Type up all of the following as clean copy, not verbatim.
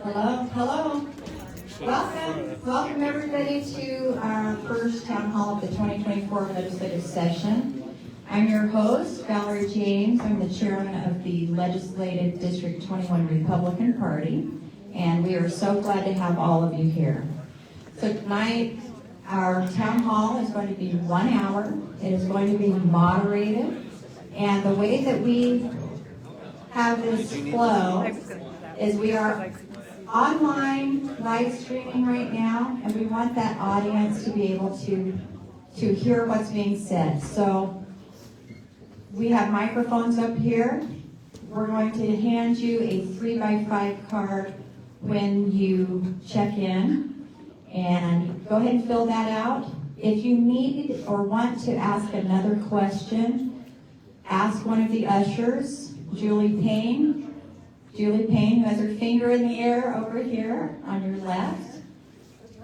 Hello. Welcome everybody to our first town hall of the 2024 legislative session. I'm your host, Valerie James. I'm the chairman of the Legislative District 21 Republican Party, and we are so glad to have all of you here. So tonight, our town hall is going to be 1 hour. It is going to be moderated, and the way that we have this flow is we are online live streaming right now, and we want that audience to be able to hear what's being said. So we have microphones up here. We're going to hand you a 3x5 card when you check in, and go ahead and fill that out. If you need or want to ask another question, ask one of the ushers, Julie Payne, who has her finger in the air over here on your left,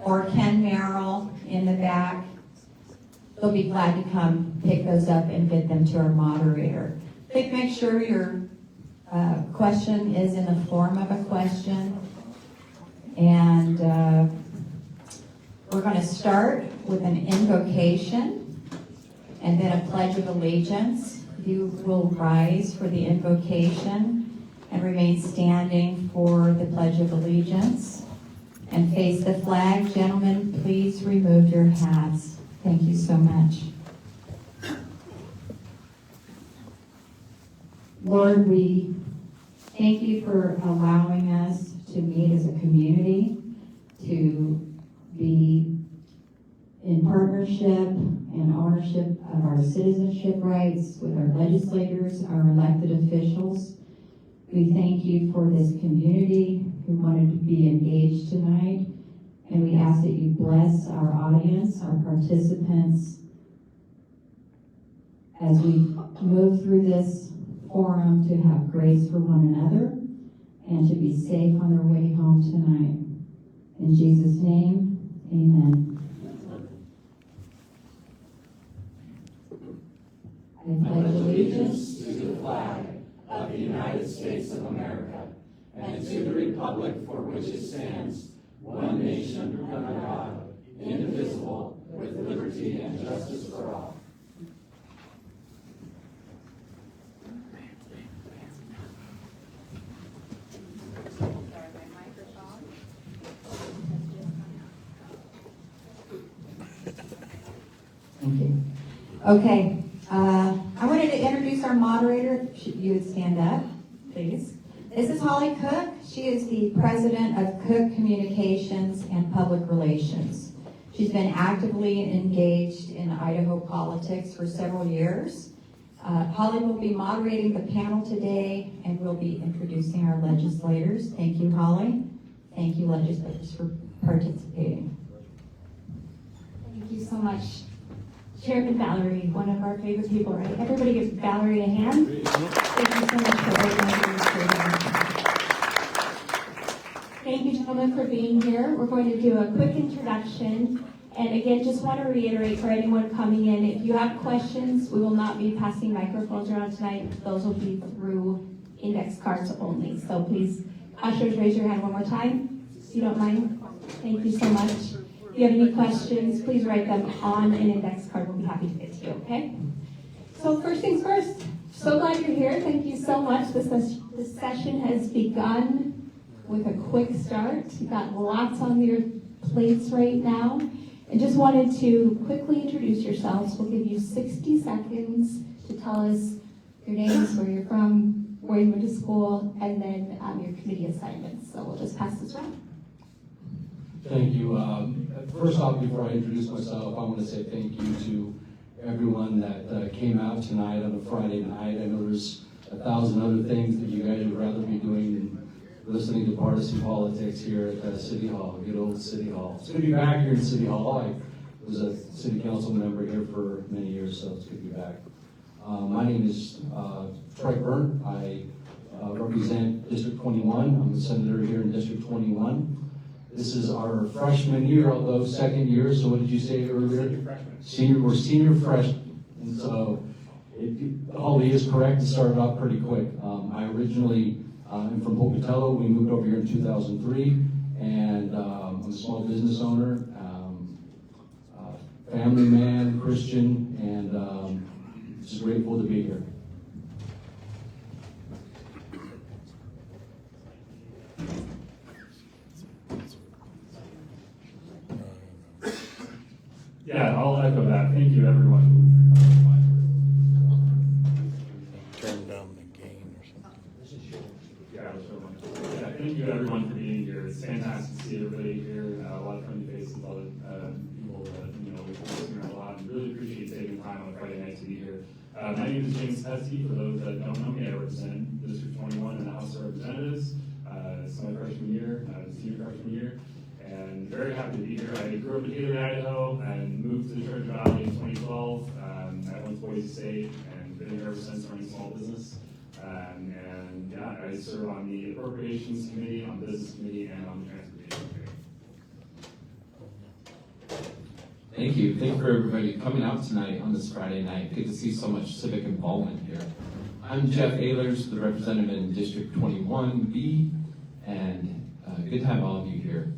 or Ken Merrill in the back. They'll be glad to come pick those up and get them to our moderator. Make sure your question is in the form of a question. And we're going to start with an invocation and then a pledge of allegiance. You will rise for the invocation and remain standing for the Pledge of Allegiance. And face the flag. Gentlemen, please remove your hats. Thank you so much. Lord, we thank you for allowing us to meet as a community, to be in partnership and ownership of our citizenship rights with our legislators, our elected officials. We thank you for this community who wanted to be engaged tonight, and we ask that you bless our audience, our participants, as we move through this forum, to have grace for one another and to be safe on their way home tonight. In Jesus' name, amen. I pledge allegiance to the flag of the United States of America, and to the republic for which it stands, one nation under God, indivisible, with liberty and justice for all. Thank you. Okay. I wanted to introduce our moderator. You would stand up, please. This is Holly Cook. She is the president of Cook Communications and Public Relations. She's been actively engaged in Idaho politics for several years. Holly will be moderating the panel today, and we'll be introducing our legislators. Thank you, Holly. Thank you, legislators, for participating. Thank you so much. Chairman Valerie, one of our favorite people, right? Everybody give Valerie a hand. Thank you so much for organizing this program. Thank you, gentlemen, for being here. We're going to do a quick introduction. And again, just want to reiterate for anyone coming in, if you have questions, we will not be passing microphones around tonight. Those will be through index cards only. So please, ushers, raise your hand one more time, if you don't mind. Thank you so much. If you have any questions, please write them on an index card. We'll be happy to get to you, okay? So first things first, so glad you're here. Thank you so much. This session has begun with a quick start. You've got lots on your plates right now. And just wanted to quickly introduce yourselves. We'll give you 60 seconds to tell us your names, where you're from, where you went to school, and then your committee assignments. So we'll just pass this around. Thank you. First off, before I introduce myself, I want to say thank you to everyone that came out tonight on a Friday night. I know there's 1,000 other things that you guys would rather be doing than listening to partisan politics here at City Hall, good old City Hall. It's good to be back here in City Hall. I was a city council member here for many years, so it's good to be back. My name is Treg Brent. I represent District 21. I'm a senator here in District 21. This is our freshman year, although second year, so what did you say earlier? We're senior freshmen. And so Holly is correct, it started off pretty quick. I originally am from Pocatello. We moved over here in 2003, and I'm a small business owner, family man, Christian, and just grateful to be here. Yeah, I'll echo that. Thank you, everyone. Turn down the gain or something. Yeah, thank you, everyone, for being here. It's fantastic to see everybody here. A lot of friendly faces, a lot of people that we've been listening to a lot, and really appreciate taking time on a Friday night to be here. My name is James Petzke. For those that don't know me, I represent District 21 in the House of Representatives. It's my freshman year, senior freshman year. And very happy to be here. I grew up in Ehlers, Idaho, and moved to the Treg Valley in 2012. I went to Boise State and been here ever since running small business. And yeah, I serve on the Appropriations Committee, on the Business Committee, and on the Transportation Committee. Thank you. Thank you for everybody coming out tonight on this Friday night. Good to see so much civic involvement here. I'm Jeff Ehlers, the representative in District 21B, and good to have all of you here.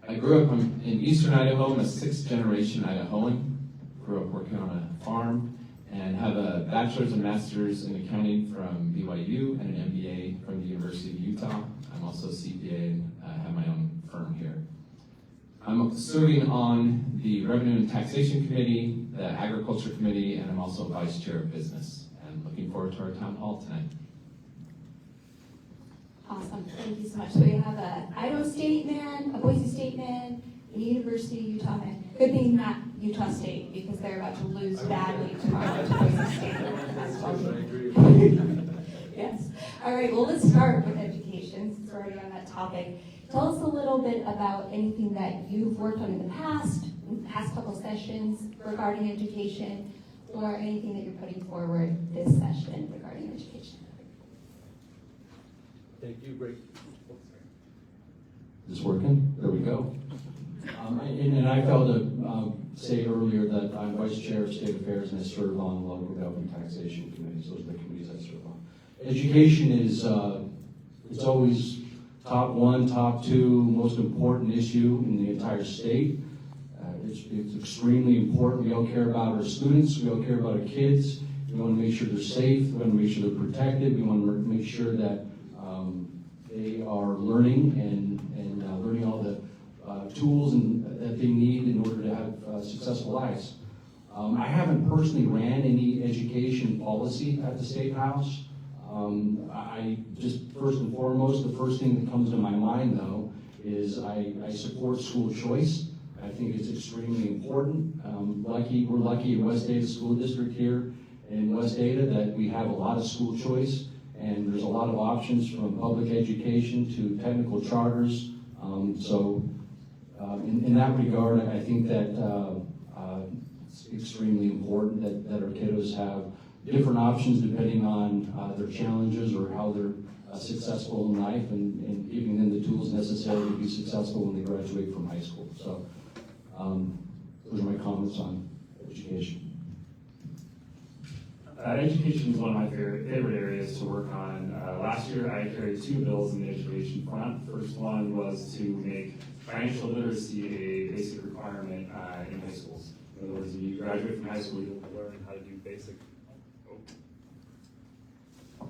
I grew up in eastern Idaho. I'm a sixth-generation Idahoan. Grew up working on a farm and have a bachelor's and master's in accounting from BYU and an MBA from the University of Utah. I'm also a CPA and have my own firm here. I'm serving on the Revenue and Taxation Committee, the Agriculture Committee, and I'm also Vice Chair of Business. And looking forward to our town hall tonight. Awesome, thank you so much. So we have a Idaho State man, a Boise State man, and a University of Utah man. Good thing not Utah State, because they're about to lose badly tomorrow to Boise State. Yes. All right, well, let's start with education, since we're already on that topic. Tell us a little bit about anything that you've worked on in the past couple sessions regarding education, or anything that you're putting forward this session regarding education. Thank you, great. Is this working? There we go. And I failed to say earlier that I'm Vice Chair of State Affairs and I serve on the local government taxation committees. Those are the committees I serve on. Education is, it's always top one, top two, most important issue in the entire state. It's extremely important. We all care about our students. We all care about our kids. We want to make sure they're safe. We want to make sure they're protected. We want to make sure that they are learning and learning all the tools that they need in order to have successful lives. I haven't personally ran any education policy at the State House. I just, first and foremost, the first thing that comes to my mind, though, is I support school choice. I think it's extremely important. We're lucky in West Ada School District here in West Ada that we have a lot of school choice, and there's a lot of options from public education to technical charters. In that regard, I think that it's extremely important that our kiddos have different options depending on their challenges or how they're successful in life, and giving them the tools necessary to be successful when they graduate from high school. So those are my comments on education. Education is one of my favorite areas to work on. Last year, I carried 2 bills in the education front. The first one was to make financial literacy a basic requirement in high schools. In other words, when you graduate from high school, you'll learn how to do basic. Oh,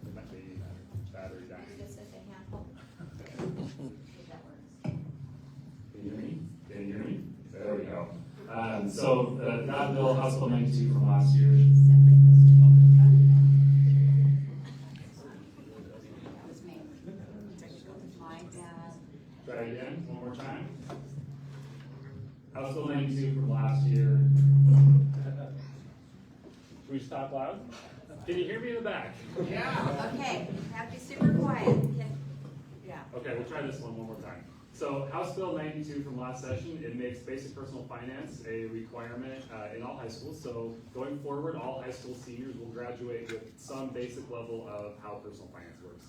there might be battery dying. Can you hear me? Can you hear me? There we go. So that bill, House Bill 92 from last year. Try again, one more time. House Bill 92 from last year. Should we stop loud? Can you hear me in the back? Yeah. Okay, have to be super quiet. Yeah. Okay, we'll try this one more time. So House Bill 92 from last session, it makes basic personal finance a requirement in all high schools. So going forward, all high school seniors will graduate with some basic level of how personal finance works.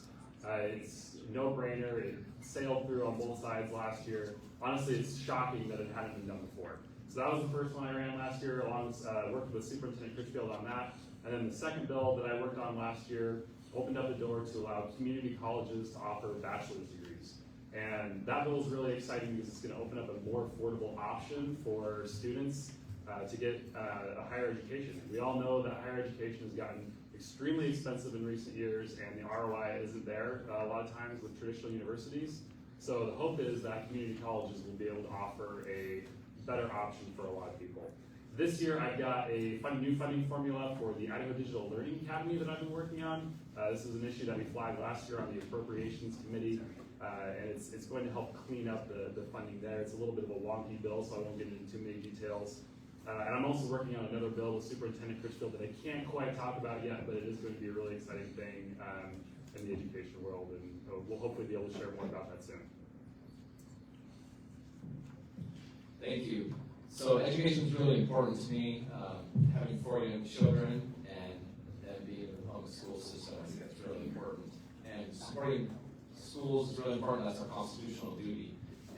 It's no-brainer. It sailed through on both sides last year. Honestly, it's shocking that it hadn't been done before. So that was the first one I ran last year, along with, worked with Superintendent Critchfield on that. And then the second bill that I worked on last year opened up the door to allow community colleges to offer bachelor's degrees. And that bill is really exciting because it's going to open up a more affordable option for students to get a higher education. We all know that higher education has gotten extremely expensive in recent years, and the ROI isn't there a lot of times with traditional universities. So the hope is that community colleges will be able to offer a better option for a lot of people. This year I've got a new funding formula for the Idaho Digital Learning Academy that I've been working on. This is an issue that we flagged last year on the Appropriations Committee, and it's going to help clean up the funding there. It's a little bit of a wonky bill, so I won't get into too many details. And I'm also working on another bill with Superintendent Critchfield that I can't quite talk about yet, but it is going to be a really exciting thing in the education world, and we'll hopefully be able to share more about that soon. Thank you. So education is really important to me. Having 4 young children and being in the public school system, I think that's really important. And supporting schools is really important. That's our constitutional duty.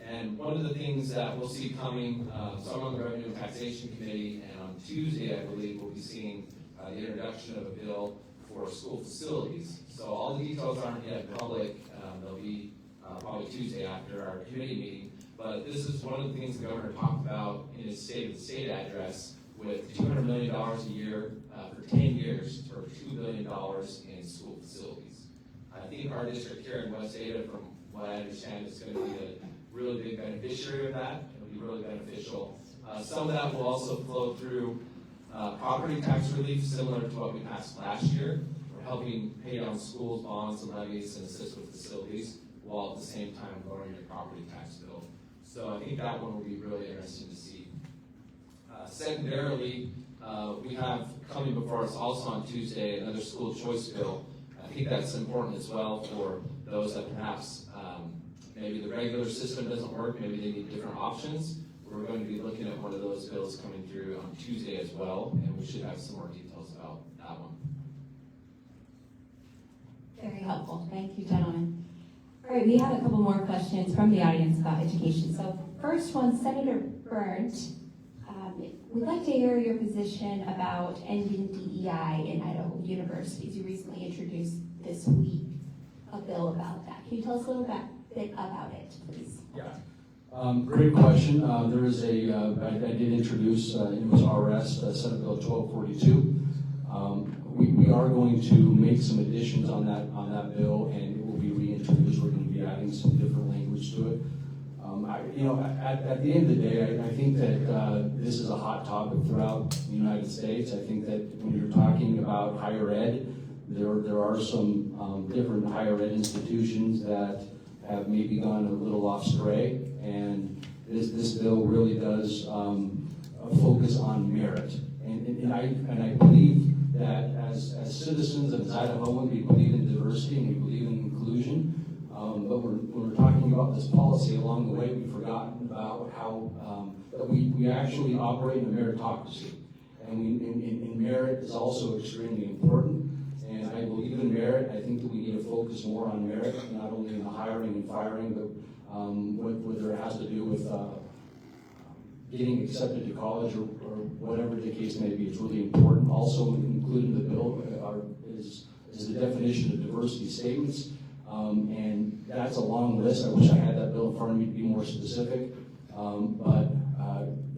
And one of the things that we'll see coming, so I'm on the Revenue and Taxation Committee, and on Tuesday, I believe, we'll be seeing the introduction of a bill for school facilities. So all the details aren't yet public. They'll be probably Tuesday after our committee meeting. But this is one of the things the governor talked about in his State of the State address, with $200 million a year for 10 years for $2 billion in school facilities. I think our district here in West Ada, from what I understand, is going to be a really big beneficiary of that. It'll be really beneficial. Some of that will also flow through property tax relief, similar to what we passed last year. We're helping pay down schools, bonds, and levies, and assist with facilities, while at the same time lowering your property tax bill. So I think that one will be really interesting to see. Secondarily, we have coming before us also on Tuesday another school choice bill. I think that's important as well for those that perhaps maybe the regular system doesn't work, maybe they need different options. We're going to be looking at one of those bills coming through on Tuesday as well, and we should have some more details about that one. Very helpful. Thank you, gentlemen. All right, we have a couple more questions from the audience about education. So first one, Senator Brent, we'd like to hear your position about ending DEI in Idaho universities. You recently introduced this week a bill about that. Can you tell us a little bit about it, please? Yeah. Great question. There is I did introduce, it was RS, Senate Bill 1242. We are going to make some additions on that bill, and it will be reintroduced. We're going to be adding some different language to it. At the end of the day, I think that this is a hot topic throughout the United States. I think that when you're talking about higher ed, there are some different higher ed institutions that have maybe gone a little off stray, and this bill really does focus on merit. And I believe that as citizens of Idaho, we believe in diversity and we believe in inclusion. But when we're talking about this policy along the way, we've forgotten about how that we actually operate in a meritocracy, and merit is also extremely important. And I believe in merit. I think that we need to focus more on merit, not only in the hiring and firing, but whether it has to do with getting accepted to college or whatever the case may be. It's really important. Also included in the bill is the definition of diversity statements. And that's a long list. I wish I had that bill in front of me to be more specific. But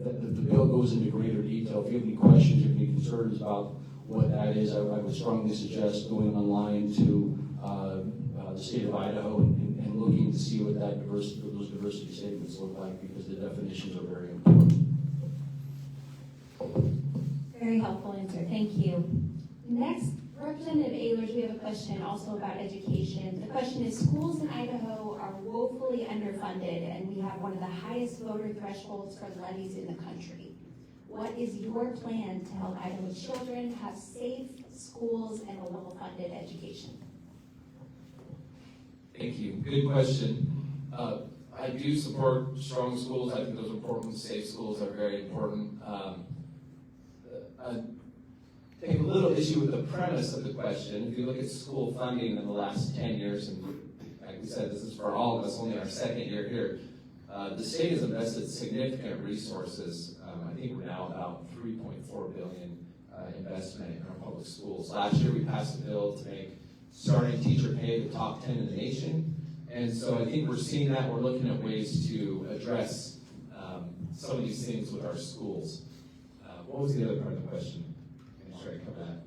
the bill goes into greater detail. If you have any questions, if you have any concerns about what that is, I would strongly suggest going online to the state of Idaho and looking to see what those diversity statements look like, because the definitions are very important. Very helpful answer. Thank you. Next, Representative Ehlers, we have a question also about education. The question is, schools in Idaho are woefully underfunded, and we have one of the highest voter thresholds for levies in the country. What is your plan to help Idaho children have safe schools and a well-funded education? Thank you. Good question. I do support strong schools. I think those are important. Safe schools are very important. I take a little issue with the premise of the question. If you look at school funding in the last 10 years, and like we said, this is for all of us, only our second year here, the state has invested significant resources I think we're now about $3.4 billion investment in our public schools. Last year, we passed a bill to make starting teacher pay the top 10 in the nation. And so I think we're seeing that. We're looking at ways to address some of these things with our schools. What was the other part of the question? Make sure I cover that.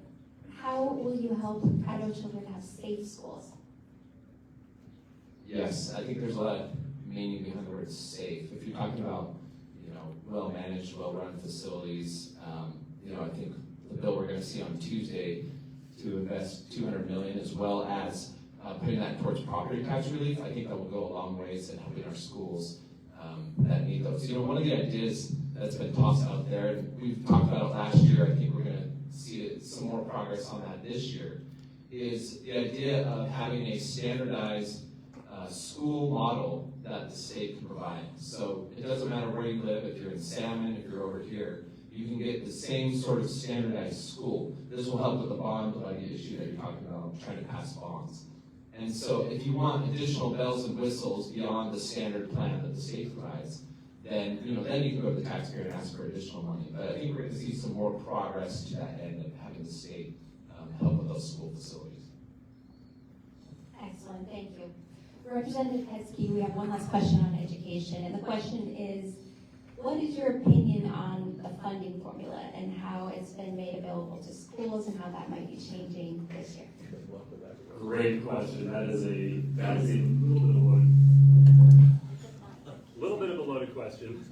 How will you help Idaho children have safe schools? Yes, I think there's a lot of meaning behind the word safe. If you're talking about, well-managed, well-run facilities, I think the bill we're going to see on Tuesday to invest $200 million, as well as putting that towards property tax relief, I think that will go a long ways in helping our schools that need those. One of the ideas that's been tossed out there, and we've talked about it last year, I think we're going to see some more progress on that this year, is the idea of having a standardized school model that the state can provide. So it doesn't matter where you live, if you're in Salmon, if you're over here, you can get the same sort of standardized school. This will help with the bond budget issue that you're talking about, trying to pass bonds. And so if you want additional bells and whistles beyond the standard plan that the state provides, then then you can go to the taxpayer and ask for additional money. But I think we're going to see some more progress to that end of having the state help with those school facilities. Excellent, thank you. Representative Petzke, we have one last question on education, and the question is, what is your opinion on the funding formula and how it's been made available to schools and how that might be changing this year? Great question. That is a little bit of a loaded question.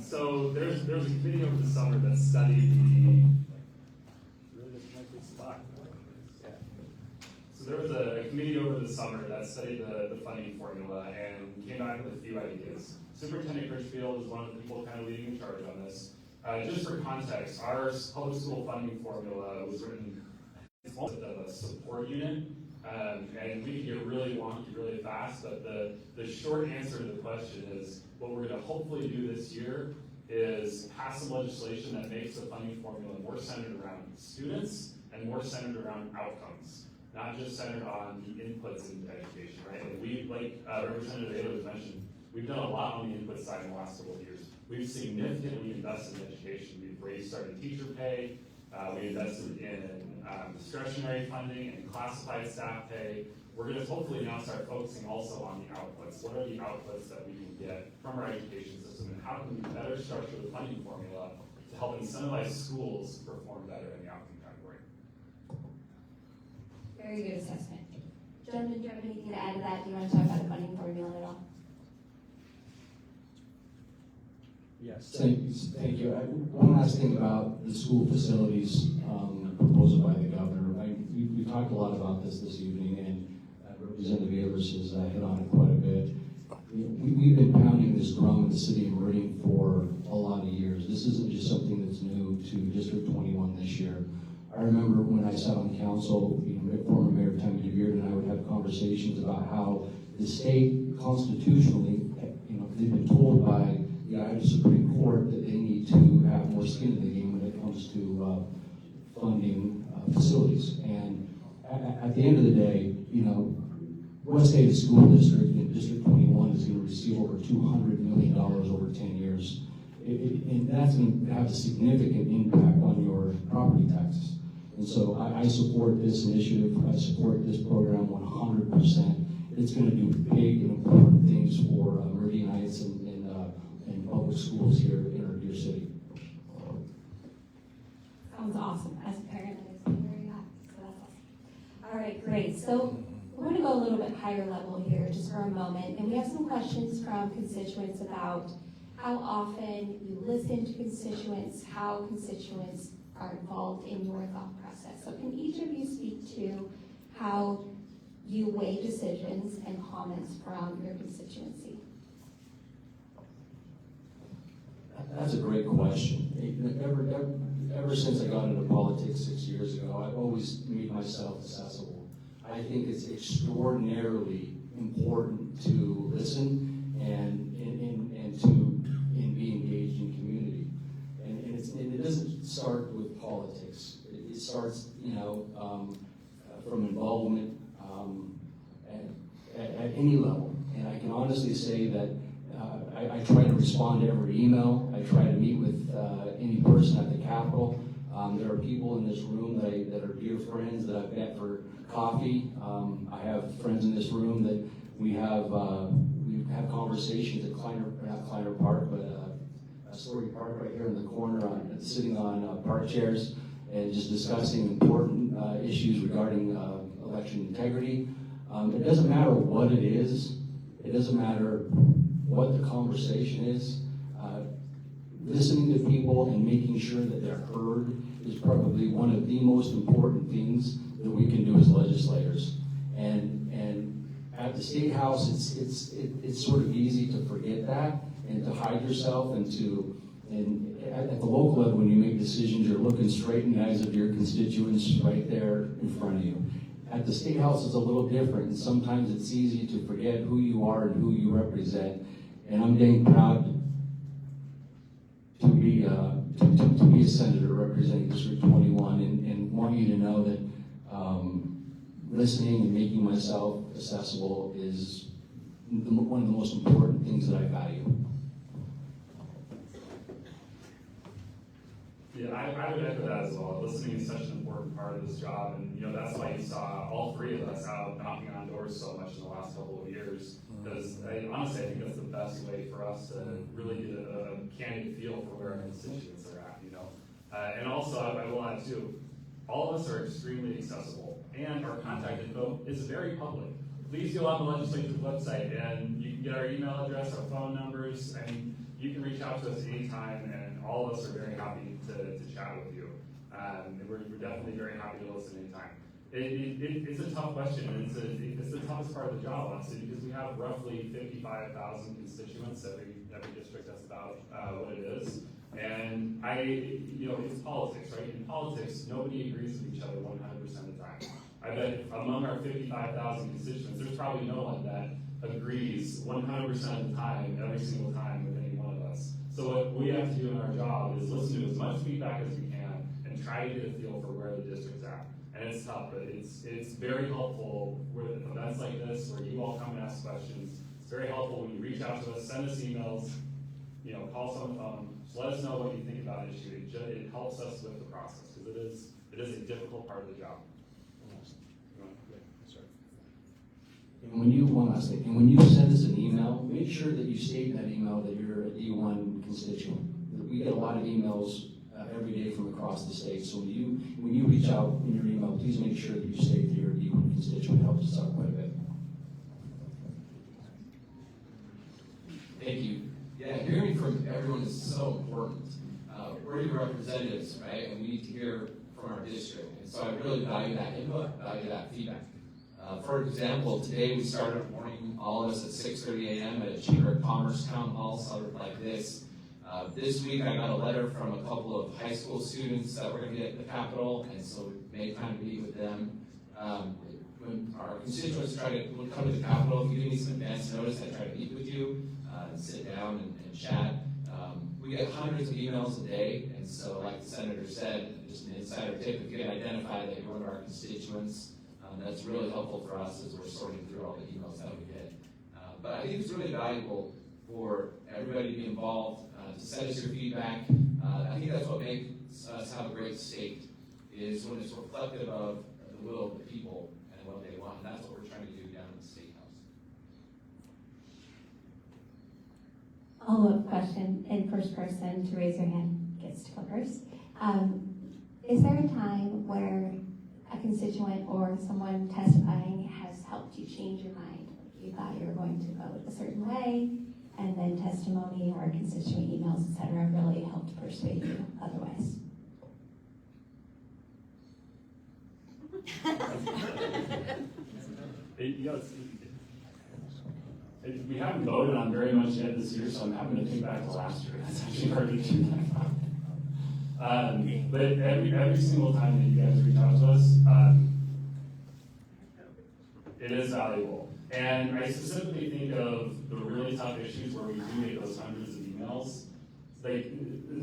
So there's a committee over the summer that studied So there was a committee over the summer that studied the funding formula and came back with a few ideas. Superintendent Critchfield is one of the people kind of leading the charge on this. Just for context, our public school funding formula was written as a support unit, and we can get really wonky really fast, but the short answer to the question is what we're going to hopefully do this year is pass some legislation that makes the funding formula more centered around students and more centered around outcomes, not just centered on the inputs into education, right? And we, like Representative Ehlers mentioned, we've done a lot on the input side in the last couple of years. We've significantly invested in education. We've raised starting teacher pay. We invested in discretionary funding and classified staff pay. We're going to hopefully now start focusing also on the outputs. What are the outputs that we can get from our education system, and how can we better structure the funding formula to help incentivize schools to perform better in the outcome category? Very good assessment. Gentlemen, do you have anything to add to that? Do you want to talk about the funding formula at all? Yes, thank you. One last thing about the school facilities proposal by the governor. We talked a lot about this evening, and Representative Ehlers has hit on it quite a bit. We've been pounding this drum in the city of Meridian for a lot of years. This isn't just something that's new to District 21 this year. I remember when I sat on council, former Mayor Tammy DeVere and I would have conversations about how the state constitutionally, they've been told by the Idaho Supreme Court that they need to have more skin in the game when it comes to funding facilities. And at the end of the day, West Ada School District in District 21 is going to receive over $200 million over 10 years. And that's going to have a significant impact on your property taxes. And so I support this initiative. I support this program 100%. It's going to do big and important things for Meridianites and public schools here in our dear city. Sounds awesome. As a parent, that makes me very happy. So that's awesome. All right, great. So we're going to go a little bit higher level here just for a moment. And we have some questions from constituents about how often you listen to constituents, how constituents are involved in your thought process. So can each of you speak to how you weigh decisions and comments from your constituency? That's a great question. Ever since I got into politics 6 years ago, I've always made myself accessible. I think it's extraordinarily important to listen and to be engaged in community. And it doesn't start with politics. It starts, from involvement at any level. And I can honestly say that I try to respond to every email. I try to meet with any person at the Capitol. There are people in this room that are dear friends that I've met for coffee. I have friends in this room that we have conversations at not Kleiner Park, but Story Park right here in the corner, sitting on park chairs and just discussing important issues regarding election integrity. It doesn't matter what it is. It doesn't matter what the conversation is. Listening to people and making sure that they're heard is probably one of the most important things that we can do as legislators. And at the State House, it's sort of easy to forget that and to hide yourself and at the local level, when you make decisions, you're looking straight in the eyes of your constituents right there in front of you. At the State House, it's a little different, and sometimes it's easy to forget who you are and who you represent. And I'm dang proud to be a senator representing District 21, and want you to know that listening and making myself accessible is one of the most important things that I value. Yeah, I would echo that as well. Listening is such an important part of this job, and that's why you saw all three of us out knocking on doors so much in the last couple of years. Because honestly, I think that's the best way for us to really get a candid feel for where our constituents are at. And also, I will add too, all of us are extremely accessible, and our contact info is very public. Please go on the legislature's website, and you can get our email address, our phone numbers, and you can reach out to us anytime, and all of us are very happy to chat with you. And we're definitely very happy to listen anytime. It's a tough question, and it's the toughest part of the job, honestly, because we have roughly 55,000 constituents. Every district, that's about what it is. And it's politics, right? In politics, nobody agrees with each other 100% of the time. I bet among our 55,000 constituents, there's probably no one that agrees 100% of the time, every single time with any one of us. So what we have to do in our job is listen to as much feedback as we can and try to get a feel for where the district's at. And it's tough, but it's very helpful with events like this where you all come and ask questions. It's very helpful when you reach out to us, send us emails, call us on the phone, just let us know what you think about an issue. It helps us with the process because it is a difficult part of the job. And one last thing, and when you send us an email, make sure that you state in that email that you're a D1 constituent. We get a lot of emails every day from across the state, so when you reach out in your email, please make sure that you state that you're a D1 constituent. It helps us out quite a bit. Thank you. Yeah, hearing from everyone is so important. We're your representatives, right? And we need to hear from our district. And so I really value that input, value that feedback. For example, today we started our morning, all of us at 6:30 a.m. at a Chamber of Commerce town hall, sort of like this. This week I got a letter from a couple of high school students that we're going to get at the Capitol, and so we made time to meet with them. When our constituents try to come to the Capitol, if you give me some advance notice, I try to meet with you and sit down and chat. We get hundreds of emails a day, and so like the Senator said, just an insider tip, if you can identify that you're one of our constituents, that's really helpful for us as we're sorting through all the emails that we get. But I think it's really valuable for everybody to be involved, to send us your feedback. I think that's what makes us have a great state, is when it's reflective of the will of the people and what they want. And that's what we're trying to do down in the State House. Follow-up question in first person to raise your hand gets to go first. Is there a time where a constituent or someone testifying has helped you change your mind? You thought you were going to vote a certain way, and then testimony or constituent emails, etc., really helped persuade you otherwise? We haven't voted on very much yet this year, so I'm having to think back to last year. That's actually hard to do that. But every single time that you guys reach out to us, it is valuable. And I specifically think of the really tough issues where we do get those hundreds of emails. Like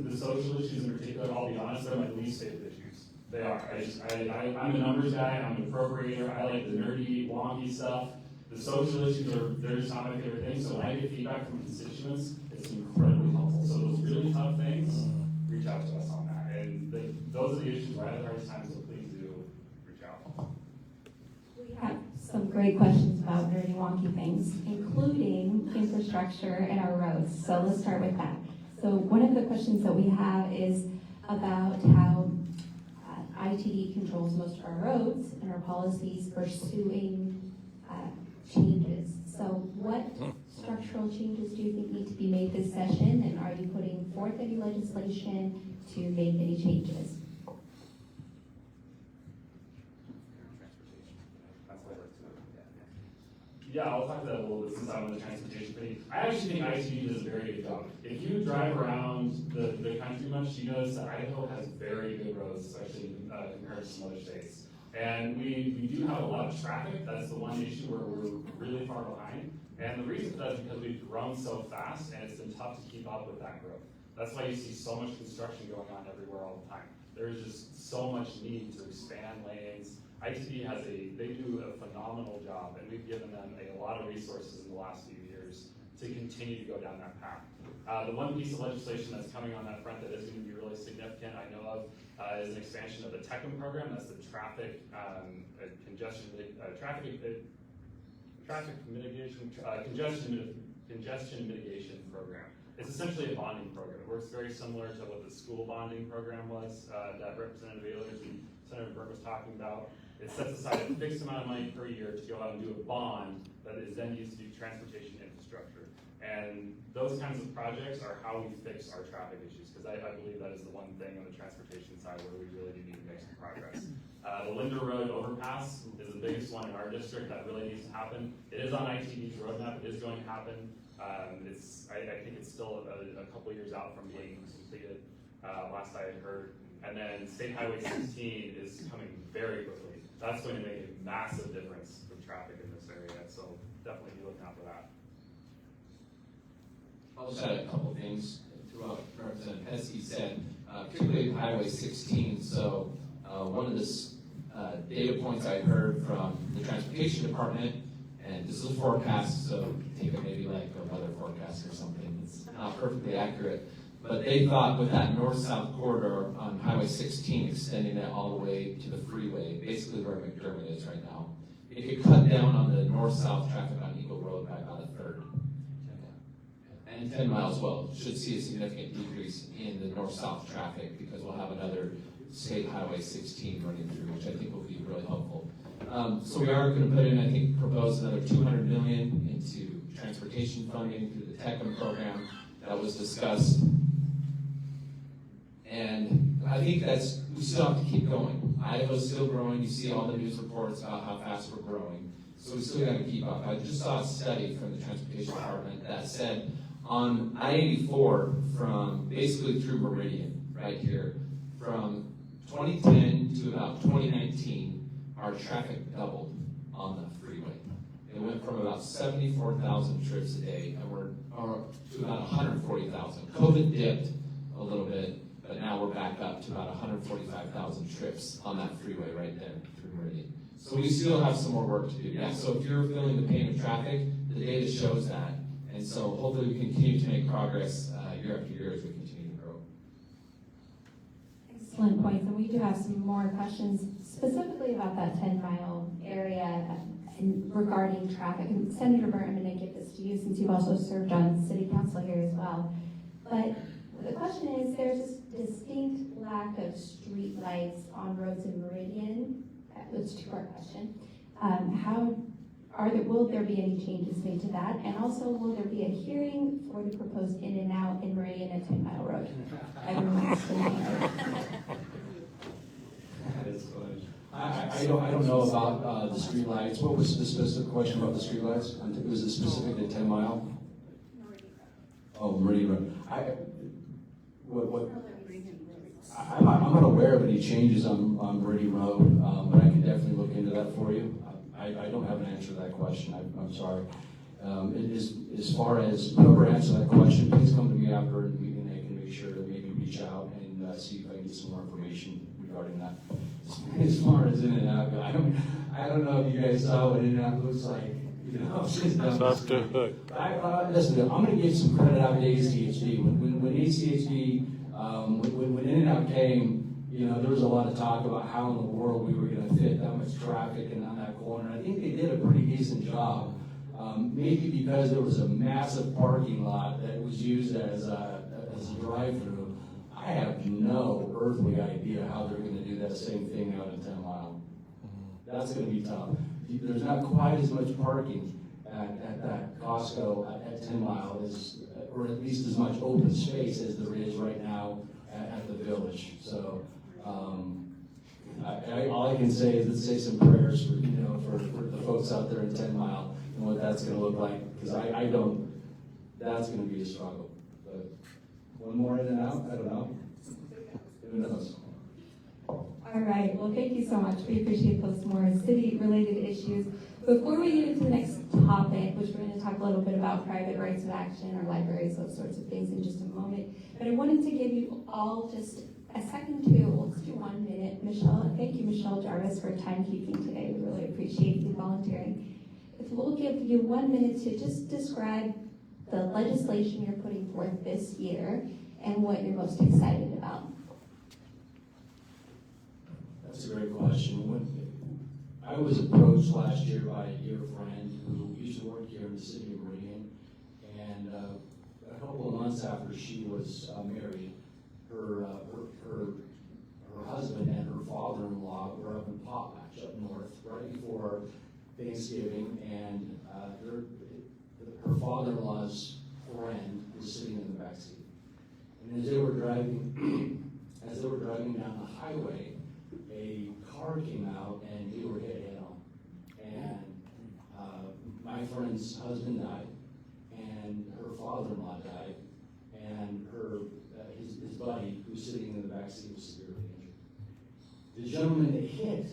the social issues in particular, I'll be honest, they're my least favorite issues. They are. I'm a numbers guy, I'm an appropriator, I like the nerdy, wonky stuff. The social issues they're just not my favorite thing, so when I get feedback from constituents, it's incredibly helpful. So those really tough things, reach out to us on that. And those are the issues where I have the hardest time, so please do reach out. We have some great questions about nerdy wonky things, including infrastructure and our roads. So let's start with that. So one of the questions that we have is about how ITD controls most of our roads and our policies pursuing changes. So what structural changes do you think need to be made this session, and are you putting forth any legislation to make any changes? Yeah, I'll talk to that a little bit since I'm on the transportation committee. I actually think ITD does a very good job. If you drive around the country much, you notice that Idaho has very good roads, especially compared to some other states. And we do have a lot of traffic. That's the one issue where we're really far behind. And the reason for that is because we've grown so fast and it's been tough to keep up with that growth. That's why you see so much construction going on everywhere all the time. There's just so much need to expand lanes. ITD they do a phenomenal job, and we've given them a lot of resources in the last few years to continue to go down that path. The one piece of legislation that's coming on that front that is going to be really significant, I know of, is an expansion of the TECM program. That's the traffic congestion mitigation program. It's essentially a bonding program. It works very similar to what the school bonding program was that Representative Ehlers and Senator Brent was talking about. It sets aside a fixed amount of money per year to go out and do a bond that is then used to do transportation infrastructure. And those kinds of projects are how we fix our traffic issues, because I believe that is the one thing on the transportation side where we really need to make some progress. The Linder Road overpass is the biggest one in our district that really needs to happen. It is on ITD's roadmap. It is going to happen. I think it's still a couple years out from being completed, last I had heard. And then State Highway 16 is coming very quickly. That's going to make a massive difference for traffic in this area, so definitely be looking out for that. I'll just add a couple of things to what Representative Petzke said, particularly Highway 16. So one of the data points I heard from the Transportation Department, and this is a forecast, so take it maybe like a weather forecast or something. It's not perfectly accurate. But they thought with that north-south corridor on Highway 16, extending it all the way to the freeway, basically where McDermott is right now, it could cut down on the north-south traffic on Eagle Road by about a third. And 10 miles, well, should see a significant decrease in the north-south traffic because we'll have another State Highway 16 running through, which I think will be really helpful. So we are going to put in, I think, propose another $200 million into transportation funding through the TECM program that was discussed. And I think we still have to keep going. Idaho's still growing. You see all the news reports about how fast we're growing. So we still got to keep up. I just saw a study from the Transportation Department that said on I-84 from basically through Meridian right here, from 2010 to about 2019, our traffic doubled on the freeway. It went from about 74,000 trips a day and we're to about 140,000. COVID dipped a little bit, but now we're back up to about 145,000 trips on that freeway right there through Meridian. So we still have some more work to do. Yeah, so if you're feeling the pain of traffic, the data shows that. And so hopefully we continue to make progress year after year as we continue to grow. Excellent points, and we do have some more questions specifically about that 10-mile area and regarding traffic. And Senator Brent, I'm going to give this to you since you've also served on city council here as well. But the question is, there's this distinct lack of street lights on roads in Meridian. That's a two-part question. Will there be any changes made to that? And also, will there be a hearing for the proposed in and out in Meridian at 10 Mile Road? Everyone's I don't know about the street lights. What was the specific question about the street lights? Was it specific to 10 Mile? Oh, Meridian Road. I'm not aware of any changes on Meridian Road, but I can definitely look into that for you. I don't have an answer to that question. I'm sorry. As far as whoever answered that question, please come to me after the meeting. I can make sure to maybe reach out and see if I can get some more information regarding that. As far as In and Out, I don't know if you guys saw what In and Out looks like. You know, It's off the hook. Listen, I'm going to give some credit out to ACHD. When ACHD, when In-N-Out came, you know, there was a lot of talk about how in the world we were going to fit that much traffic and on that corner. I think they did a pretty decent job. Maybe because there was a massive parking lot that was used as a drive-through. I have no earthly idea how they're going to do that same thing out in 10 Mile. That's going to be tough. There's not quite as much parking at that Costco at 10 Mile, or at least as much open space as there is right now at the Village. So all I can say is let's say some prayers for the folks out there in 10 Mile and what that's going to look like, because I don't. That's going to be a struggle. But one more in and out, I don't know. Who knows? All right, well, thank you so much. We appreciate those more city-related issues. Before we get into the next topic, which we're going to talk a little bit about private rights of action, or libraries, those sorts of things in just a moment, but I wanted to give you all just a second to, let's do 1 minute, Michelle. Thank you, Michelle Jarvis, for timekeeping today. We really appreciate you volunteering. If we'll give you 1 minute to just describe the legislation you're putting forth this year and what you're most excited about. That's a great question. I was approached last year by a dear friend who used to work here in the city of Meridian, and a couple of months after she was married, her husband and her father-in-law were up in Potlatch up north right before Thanksgiving, and her father-in-law's friend was sitting in the back seat. And as they were driving down the highway, a car came out and they were hit head on. And my friend's husband died, and her father-in-law died, and his buddy, who was sitting in the back seat, was severely injured. The gentleman that hit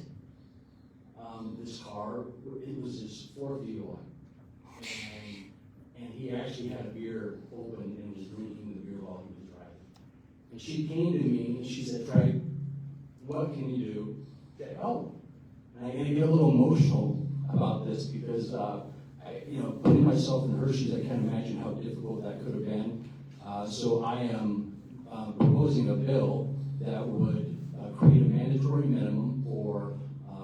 this car, it was his fourth DUI. And he actually had a beer open and was drinking the beer while he was driving. And she came to me and she said, Treg, what can you do to help? And I'm going to get a little emotional about this because, putting myself in her shoes, I can't imagine how difficult that could have been. So I am proposing a bill that would create a mandatory minimum for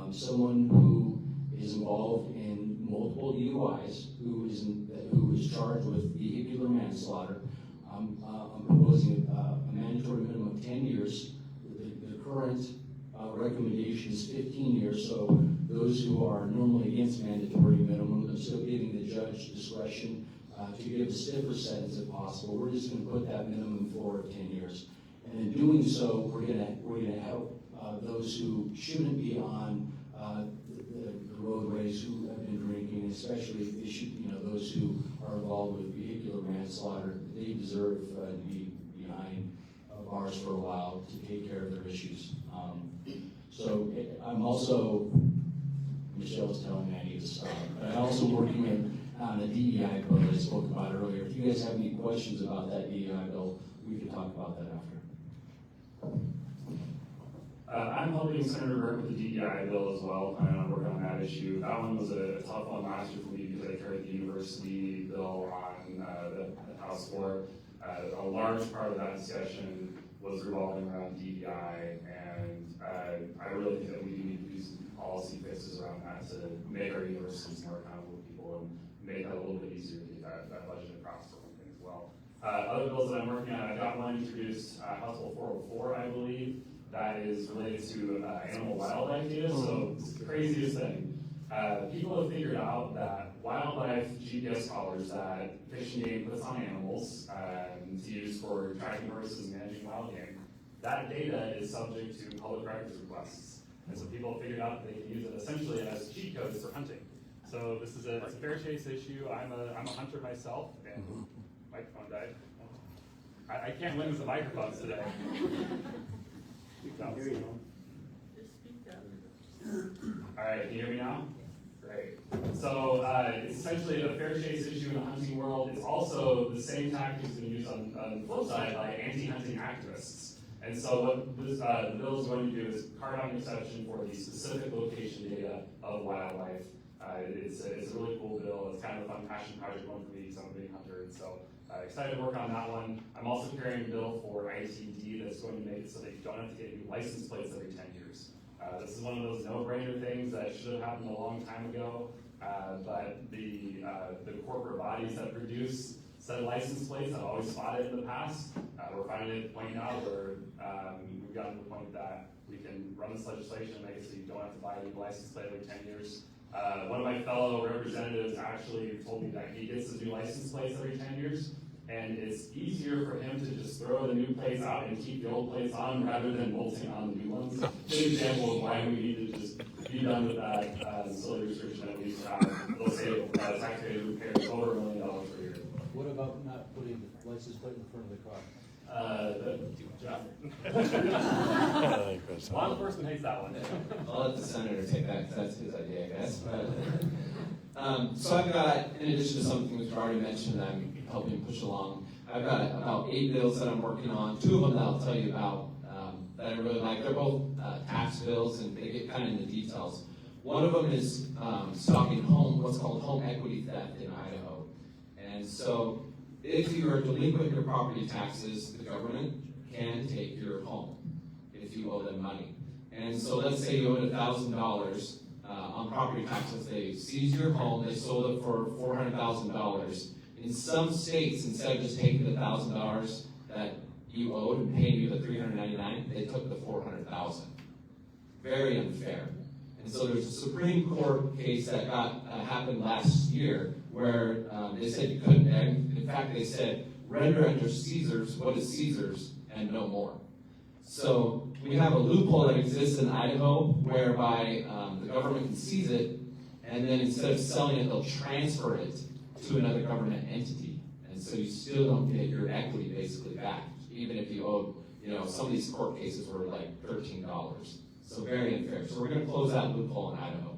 someone who is involved in multiple DUIs, who is charged with vehicular manslaughter. I'm proposing a mandatory minimum of 10 years. The current recommendation is 15 years, so those who are normally against mandatory minimum, I'm still giving the judge discretion to give a stiffer sentence if possible. We're just going to put that minimum floor of 10 years. And in doing so, we're going to help those who shouldn't be on the roadways, who have been drinking, especially those who are involved with vehicular manslaughter. They deserve to be behind bars for a while to take care of their issues. I'm also, Michelle's telling me I need to stop, but I'm also working on a DEI bill that I spoke about earlier. If you guys have any questions about that DEI bill, we can talk about that after. I'm helping Senator Brent with the DEI bill as well. I'm working on that issue. That one was a tough one last year for me because I carried the university bill on the House floor. A large part of that discussion was revolving around DEI, and I really think that we need to do some policy fixes around that to make our universities more accountable to people and make that a little bit easier to get that budget across for one thing as well. Other bills that I'm working on, I got one introduced, House Bill 404, I believe, that is related to animal wildlife data. So it's the craziest thing. People have figured out that wildlife GPS collars that Fish and Game puts on animals to use for tracking purposes and managing wild game, that data is subject to public records requests. And so people have figured out that they can use it essentially as cheat codes for hunting. So this is it's a fair chase issue. I'm a hunter myself, and microphone died. I can't win with the microphones today. All right, can you hear me now? Great. So it's essentially a fair chase issue in the hunting world. It's also the same tactics being used on the flip side by anti-hunting activists. And so what this, the bill is going to do is carve out an exception for the specific location data of wildlife It's a really cool bill. It's kind of a fun passion project one for me because I'm a big hunter, and so excited to work on that one. I'm also carrying a bill for ITD that's going to make it so that you don't have to get new license plates every 10 years. This is one of those no-brainer things that should have happened a long time ago, but the corporate bodies that produce said license plates have always fought it in the past. We're finally at the point now where we've gotten to the point that we can run this legislation and make it so you don't have to buy a new license plate every 10 years. One of my fellow representatives actually told me that he gets to do license plates every 10 years, and it's easier for him to just throw the new plates out and keep the old plates on rather than bolting on the new ones. Good example of why we need to just be done with that silly restriction that we used to have. They'll save taxpayers repairs over $1 million per year. What about not putting the license plate in front of the car? One person hates that one. I'll let the senator take that, because that's his idea, I guess. But, so I've got, in addition to something we've already mentioned that I'm helping push along, I've got about 8 bills that I'm working on. 2 of them that I'll tell you about that I really like. They're both tax bills, and they get kind of into details. One of them is stopping what's called home equity theft in Idaho. And so if you are delinquent in your property taxes, the government can take your home if you owe them money. And so let's say you owed $1,000 on property taxes. They seized your home, they sold it for $400,000. In some states, instead of just taking the $1,000 that you owed and paying you the $399, they took the $400,000. Very unfair. And so there's a Supreme Court case that happened last year where they said you couldn't, and in fact they said, render unto Caesar's what is Caesar's and no more. So we have a loophole that exists in Idaho whereby the government can seize it, and then instead of selling it, they'll transfer it to another government entity. And so you still don't get your equity basically back, even if you owed, some of these court cases were like $13. So very unfair. So we're going to close that loophole in Idaho.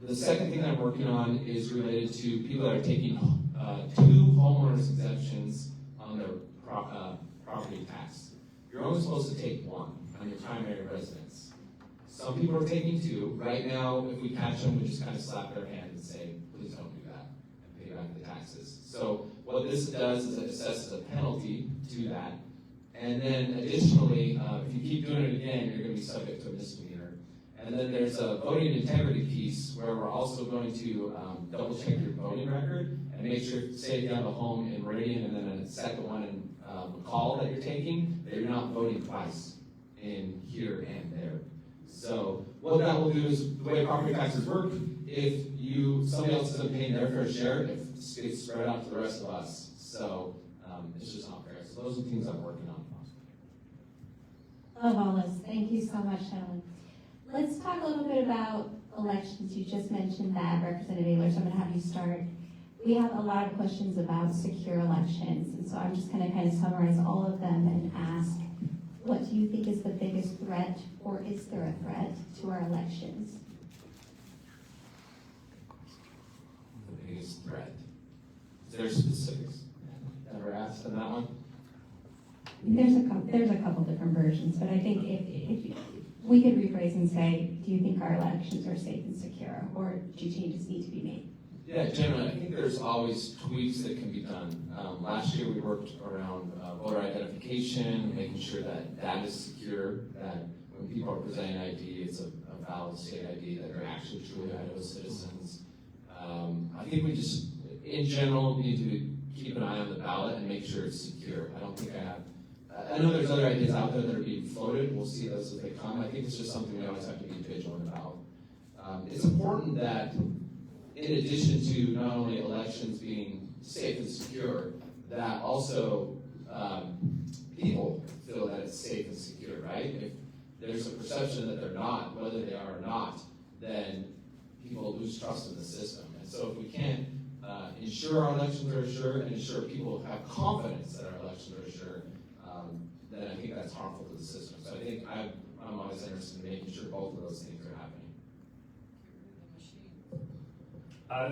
The second thing that I'm working on is related to people that are taking 2 homeowners exemptions on their property tax. You're only supposed to take 1 on your primary residence. Some people are taking 2. Right now, if we catch them, we just kind of slap their hand and say, please don't do that, and pay back the taxes. So what this does is it assesses a penalty to that. And then additionally, if you keep doing it again, you're going to be subject to a misdemeanor. And then there's a voting integrity piece where we're also going to double check your voting record and make sure, say you have a home in Meridian and then a second one in McCall that you're taking, that you're not voting twice in here and there. So what that will do is, the way property taxes work, if somebody else isn't paying their fair share, it gets spread out to the rest of us. So it's just not fair. So those are the things I'm working on. Love all this. Thank you so much, gentlemen. Let's talk a little bit about elections. You just mentioned that, Representative Ehlers, so I'm going to have you start. We have a lot of questions about secure elections, and so I'm just going to kind of summarize all of them and ask, what do you think is the biggest threat, or is there a threat to our elections? The biggest threat. Is there specifics? Never asked on that one? There's a couple different versions, but I think if we could rephrase and say, do you think our elections are safe and secure, or do changes need to be made? Yeah, generally, I think there's always tweaks that can be done. Last year we worked around voter identification, making sure that that is secure, that when people are presenting ID, it's a valid state ID, that they're actually truly Idaho citizens. I think we just, in general, need to keep an eye on the ballot and make sure it's secure. I know there's other ideas out there that are being floated. We'll see those as they come. I think it's just something we always have to be vigilant about. It's important that, in addition to not only elections being safe and secure, that also people feel that it's safe and secure, right? If there's a perception that they're not, whether they are or not, then people lose trust in the system. And so if we can't ensure our elections are assured and ensure people have confidence that our elections are assured, then I think that's harmful to the system. So I think I'm always interested in making sure both of those things are happening.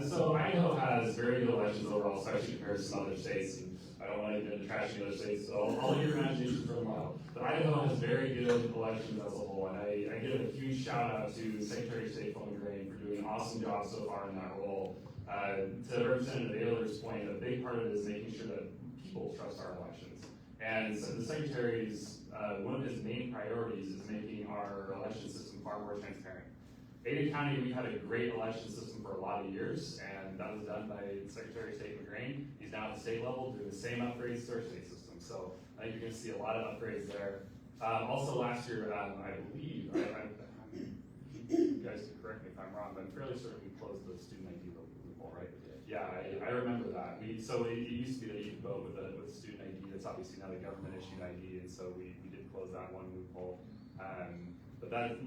So Idaho has very good elections overall, especially compared to some other states. And I don't want to get into trashing other states, so I'll leave your imagination for a while. But Idaho has very good elections as a whole, and I give a huge shout out to Secretary of State Fulton Grain for doing an awesome job so far in that role. To Representative Ehlers' point, a big part of it is making sure that people trust our elections. And so the Secretary's, one of his main priorities is making our election system far more transparent. Ada County, we've had a great election system for a lot of years, and that was done by Secretary of State McGrain. He's now at the state level doing the same upgrades to our state system. So I think you're going to see a lot of upgrades there. Also last year, I believe, you guys can correct me if I'm wrong, but I'm fairly certain we closed the student ID loophole, right? Yeah, I remember that. So it used to be that you could vote with a student ID. That's obviously now the government issued ID, and so we did close that one loophole. But that,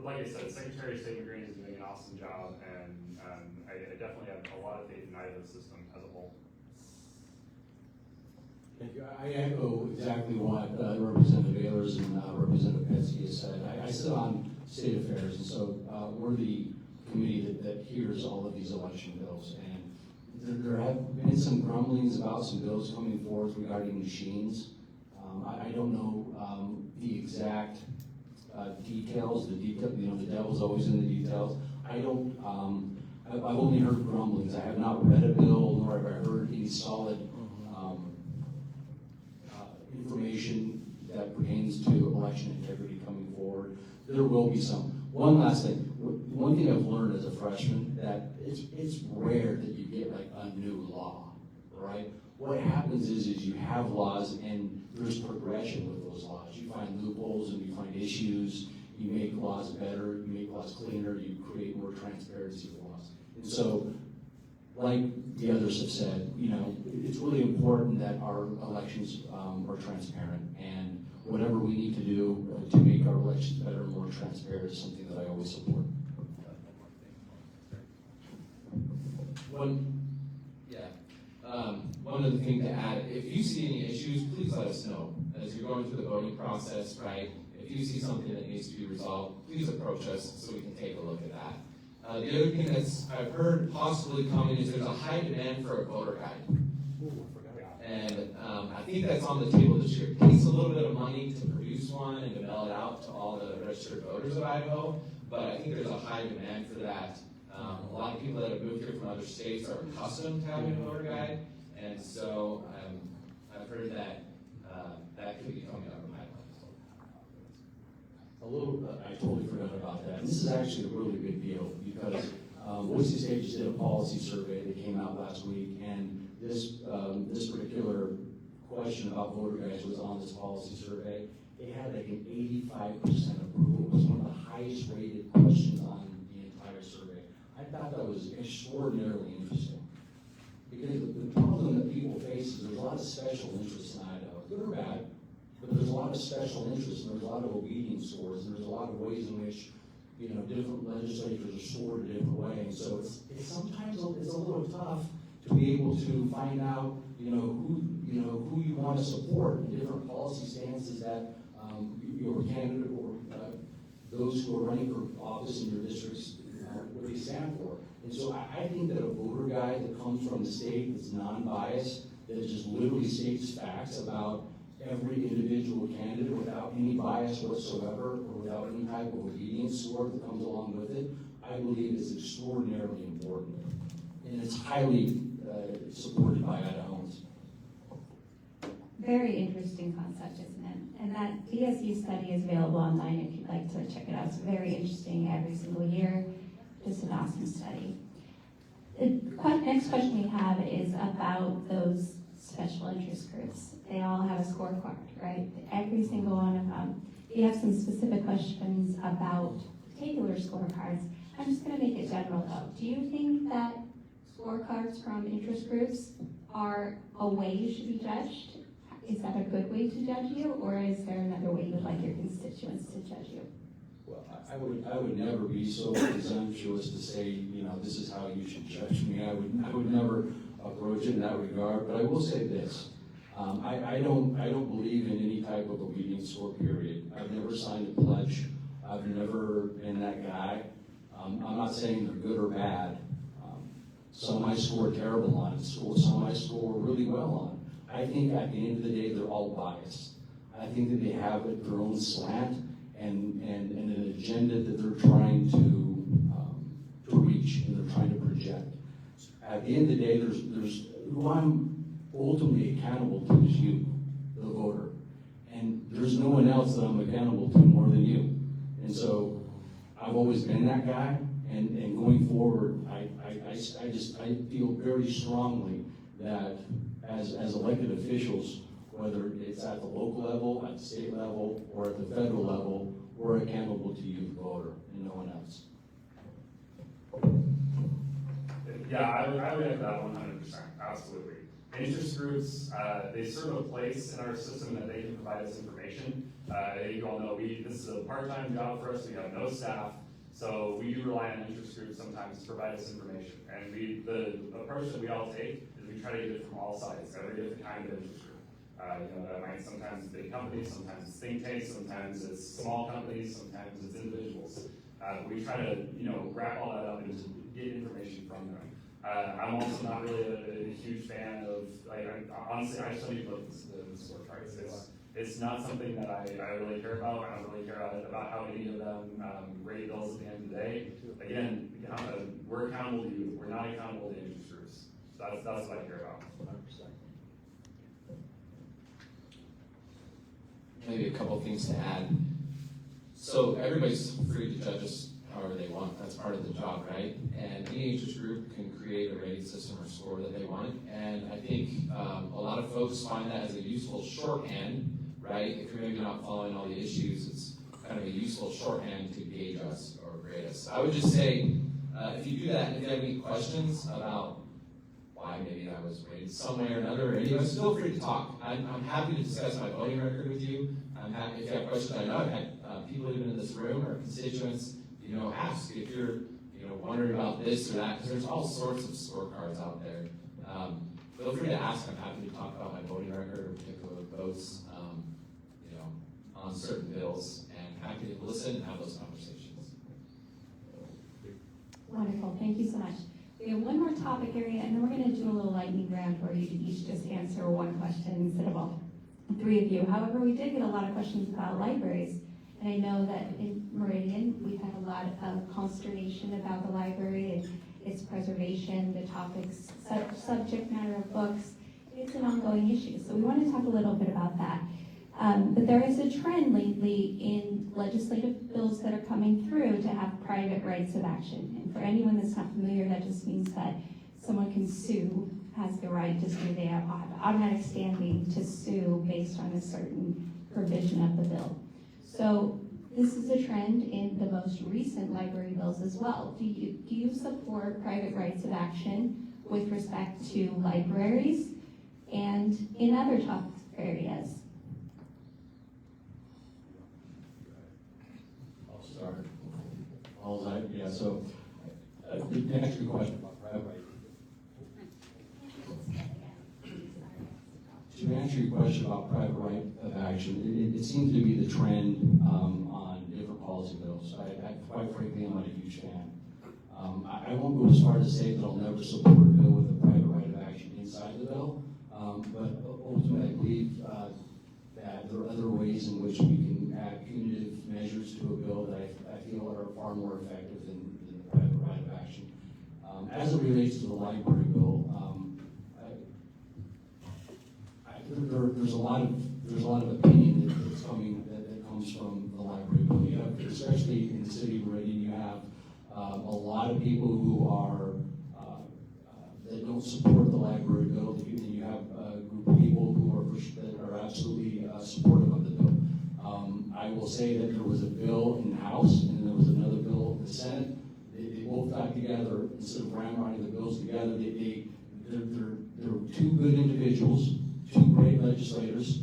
like I said, Secretary of State McGrain is doing an awesome job, and I definitely have a lot of faith in Idaho's system as a whole. Thank you. I echo exactly what Representative Ehlers and Representative Petzke has said. I sit on State Affairs, and so we're the committee that hears all of these election bills. And there have been some grumblings about some bills coming forth regarding machines. I don't know the exact details. The devil's always in the details. I've only heard grumblings. I have not read a bill, nor have I heard any solid information that pertains to election integrity coming forward. There will be some. One last thing. One thing I've learned as a freshman, that it's rare that you get like a new law, right? What happens is you have laws and there's progression with those laws. You find loopholes and you find issues. You make laws better. You make laws cleaner. You create more transparency with laws. And so, like the others have said, it's really important that our elections are transparent, and whatever we need to do to make our elections better and more transparent is something that I always support. One other thing to add, if you see any issues, please let us know. As you're going through the voting process, right? If you see something that needs to be resolved, please approach us so we can take a look at that. The other thing that's I've heard possibly coming is there's a high demand for a voter guide. And I think that's on the table this year. It takes a little bit of money to produce one and to mail it out to all the registered voters of Idaho, but I think there's a high demand for that. A lot of people that have moved here from other states are accustomed to having a voter guide, and so I've heard that that could be coming out of Idaho. I totally forgot about that. This is actually a really big deal because Boise State just did a policy survey that came out last week, and this particular question about voter guides was on this policy survey. It had like an 85% approval. It was one of the highest rated questions on the entire survey. I thought that was extraordinarily interesting because the problem that people face is there's a lot of special interests in Idaho, good or bad, but there's a lot of special interests and there's a lot of obedience scores and there's a lot of ways in which different legislatures are scored a different way. And so it's sometimes it's a little tough to be able to find out who you want to support and different policy stances that your candidate or those who are running for office in your districts what they stand for. And so I think that a voter guide that comes from the state that's non-biased, that just literally states facts about every individual candidate without any bias whatsoever or without any type of obedience score that comes along with it, I believe is extraordinarily important. And it's highly supported by Idahoans. Very interesting concept, isn't it? And that DSU study is available online if you'd like to check it out. It's very interesting every single year. Just an awesome study. The next question we have is about those special interest groups. They all have a scorecard, right? Every single one of them. You have some specific questions about particular scorecards. I'm just going to make it general though. Do you think that scorecards from interest groups are a way you should be judged? Is that a good way to judge you, or is there another way you would like your constituents to judge you? Well, I would never be so presumptuous to say, this is how you should judge me. I would never approach it in that regard. But I will say this: I don't believe in any type of obedience score. Period. I've never signed a pledge. I've never been that guy. I'm not saying they're good or bad. Some I score terrible on, some I score really well on. I think at the end of the day, they're all biased. I think that they have their own slant and an agenda that they're trying to reach. preach and they're trying to project. At the end of the day, there's who I'm ultimately accountable to is you, the voter. And there's no one else that I'm accountable to more than you. And so I've always been that guy, and going forward, I feel very strongly that as elected officials, whether it's at the local level, at the state level, or at the federal level, we're accountable to you, the voter, and no one else. Yeah, I would echo that 100%, absolutely. Interest groups, they serve a place in our system that they can provide us information. You all know this is a part-time job for us, we have no staff, so we do rely on interest groups sometimes to provide us information. And the approach that we all take is we try to get it from all sides, every different kind of interest group. That might sometimes be big companies, sometimes it's think tanks, sometimes it's small companies, sometimes it's individuals. We try to, wrap all that up and just get information from them. I'm also not really a huge fan of, honestly, I just don't even look at the scorecards. It's not something that I really care about. I don't really care about how any of them rate bills at the end of the day. Again, we're accountable to you. We're not accountable to interest groups. So that's what I care about. 100%. Maybe a couple things to add. So everybody's free to judge us however they want. That's part of the job, right? And any interest group can create a rating system or score that they want. And I think a lot of folks find that as a useful shorthand, right? If you're maybe not following all the issues, it's kind of a useful shorthand to gauge us or grade us. I would just say, if you do that, and if you have any questions about why maybe I was rated some way or another, anyways, feel free to talk. I'm happy to discuss my voting record with you. I'm happy if you have questions. I know I've had people even in this room or constituents, ask if you're, wondering about this or that, because there's all sorts of scorecards out there. Feel free to ask. I'm happy to talk about my voting record or particular votes, on certain bills, and happy to listen and have those conversations. Wonderful, thank you so much. We have one more topic area, and then we're going to do a little lightning round where you each just answer one question instead of all three of you. However, we did get a lot of questions about libraries, and I know that in Meridian, we've had a lot of consternation about the library and its preservation, the topics, subject matter of books. It's an ongoing issue, so we want to talk a little bit about that. But there is a trend lately in legislative bills that are coming through to have private rights of action. And for anyone that's not familiar, that just means that someone can sue, has the right to sue. They have automatic standing to sue based on a certain provision of the bill. So this is a trend in the most recent library bills as well. Do you support private rights of action with respect to libraries and in other topic areas? So to answer your question about private rights. To answer your question about private right of action, it seems to be the trend on different policy bills. Quite frankly, I'm not a huge fan. I won't go as far as to say that I'll never support a bill with a private right of action inside the bill, but ultimately I believe that there are other ways in which we can add punitive measures to a bill that I feel are far more effective than the private right of action. As it relates to the library bill, there's a lot of opinion that's coming that comes from the library bill. You have, especially in the city of Meridian, you have a lot of people who are that don't support the library bill. Then you have a group of people who are absolutely supportive of the bill. I will say that there was a bill in the House and there was another bill in the Senate. They both got together instead of ram-running the bills together. They're two good individuals, two great legislators,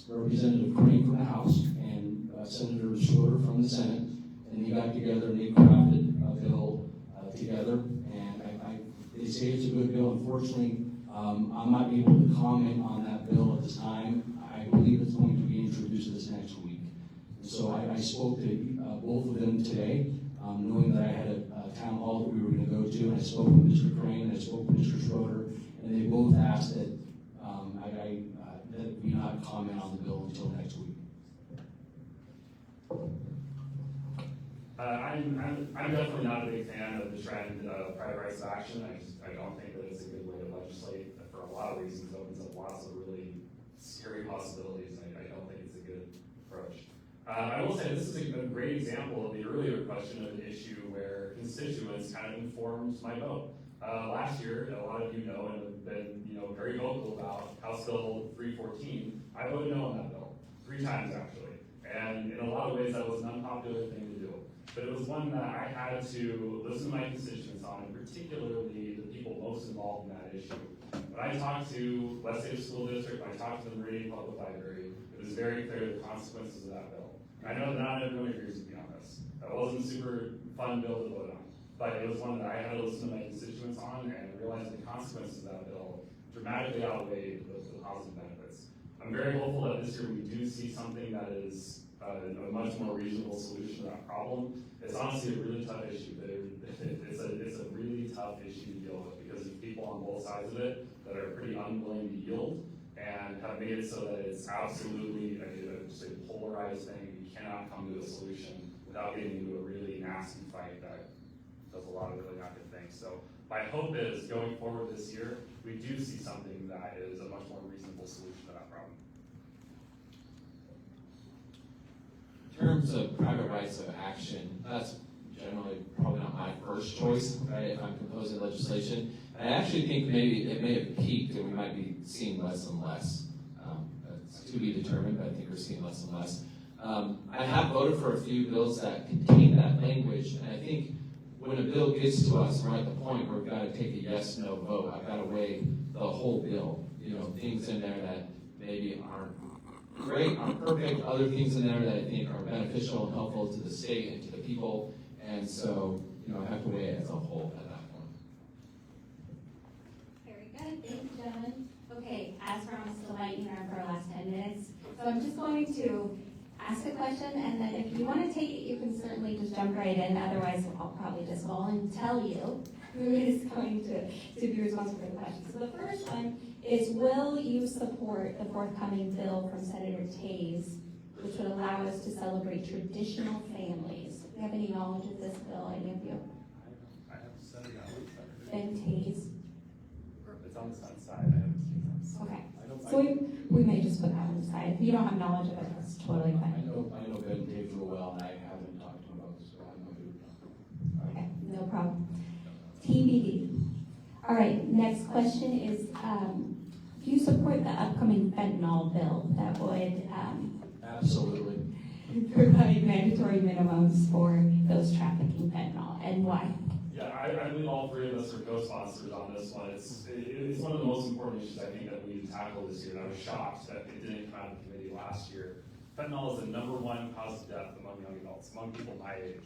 Representative Crane from the House and Senator Schroeder from the Senate, and they got together and they crafted a bill together. And they say it's a good bill. Unfortunately, I'm not able to comment on that bill at this time. I believe it's going to be introduced this next week. And so I spoke to both of them today, knowing that I had a town hall that we were going to go to, and I spoke with Mr. Crane, and I spoke with Mr. Schroeder, and they both asked that that we not comment on the bill until next week. I'm definitely not a big fan of the trend of private rights of action. I don't think that it's a good way to legislate for a lot of reasons. It opens up lots of really scary possibilities. I don't think it's a good approach. I will say this is a great example of the earlier question of an issue where constituents kind of informed my vote. Last year, a lot of you know and have been very vocal about House Bill 314. I voted no on that bill 3 times actually, and in a lot of ways that was an unpopular thing to do. But it was one that I had to listen to my constituents on, and particularly the people most involved in that issue. When I talked to Legislator School District, when I talked to the Meridian Public Library, it was very clear the consequences of that bill. I know that not everyone agrees with me on this. That wasn't a super fun bill to vote on, but it was one that I had to listen to my constituents on and realize the consequences of that bill dramatically outweighed the positive benefits. I'm very hopeful that this year we do see something that is a much more reasonable solution to that problem. It's honestly a really tough issue. It's a really tough issue to deal with because there's people on both sides of it that are pretty unwilling to yield and have made it so that it's absolutely just a polarized thing. You cannot come to a solution without getting into a really nasty fight that does a lot of really not good things. So my hope is going forward this year, we do see something that is a much more reasonable solution to that problem. In terms of private rights of action, that's generally probably not my first choice, right, if I'm proposing legislation. I actually think maybe it may have peaked and we might be seeing less and less. It's to be determined, but I think we're seeing less and less. I have voted for a few bills that contain that language, and I think when a bill gets to us, we're at the point where we've got to take a yes/no vote. I've got to weigh the whole bill. Things in there that maybe aren't great, aren't perfect, other things in there that I think are beneficial and helpful to the state and to the people, and so, I have to weigh it as a whole at that point. Very good, thank you, gentlemen. Okay, as promised, the lightning round for our last 10 minutes. So I'm just going to ask a question, and then if you want to take it, you can certainly just jump right in. Otherwise, I'll probably just go and tell you who is going to be responsible for the question. So the first one is, will you support the forthcoming bill from Senator Taze, which would allow us to celebrate traditional families? Do you have any knowledge of this bill, any of you? I have to send it out. Ben Taze? It's on the side. I haven't seen this. Okay. So we may just put that on the side. If you don't have knowledge of it, that's totally I fine. know Ben Dave real well, and I haven't talked to him about this, so I don't know who. Okay, no problem. TBD. All right, next question is, do you support the upcoming fentanyl bill that would Absolutely. provide mandatory minimums for those trafficking fentanyl, and why? Yeah, I believe all 3 of us are co-sponsors on this one. It's one of the most important issues I think that we tackled this year, and I was shocked that it didn't come out of the committee last year. Fentanyl is the #1 cause of death among young adults, among people my age.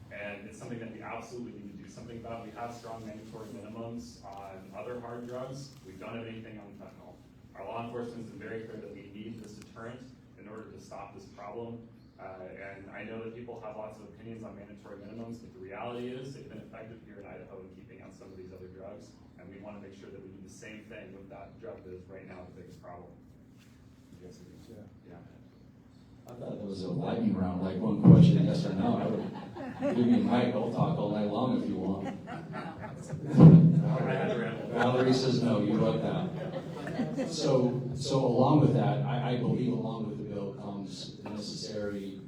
And it's something that we absolutely need to do something about. We have strong mandatory minimums on other hard drugs. We don't have anything on fentanyl. Our law enforcement has been very clear that we need this deterrent in order to stop this problem. And I know that people have lots of opinions on mandatory minimums, but the reality is they've been effective here in Idaho in keeping out some of these other drugs. And we want to make sure that we do the same thing with that drug that is right now the biggest problem. Yes, it is. Yeah. I thought that was a lightning round, like one question, yes or no. I would give me a mic, I'll talk all night long if you want. Valerie says no, you wrote that. So along with that, I believe along with the bill comes the necessary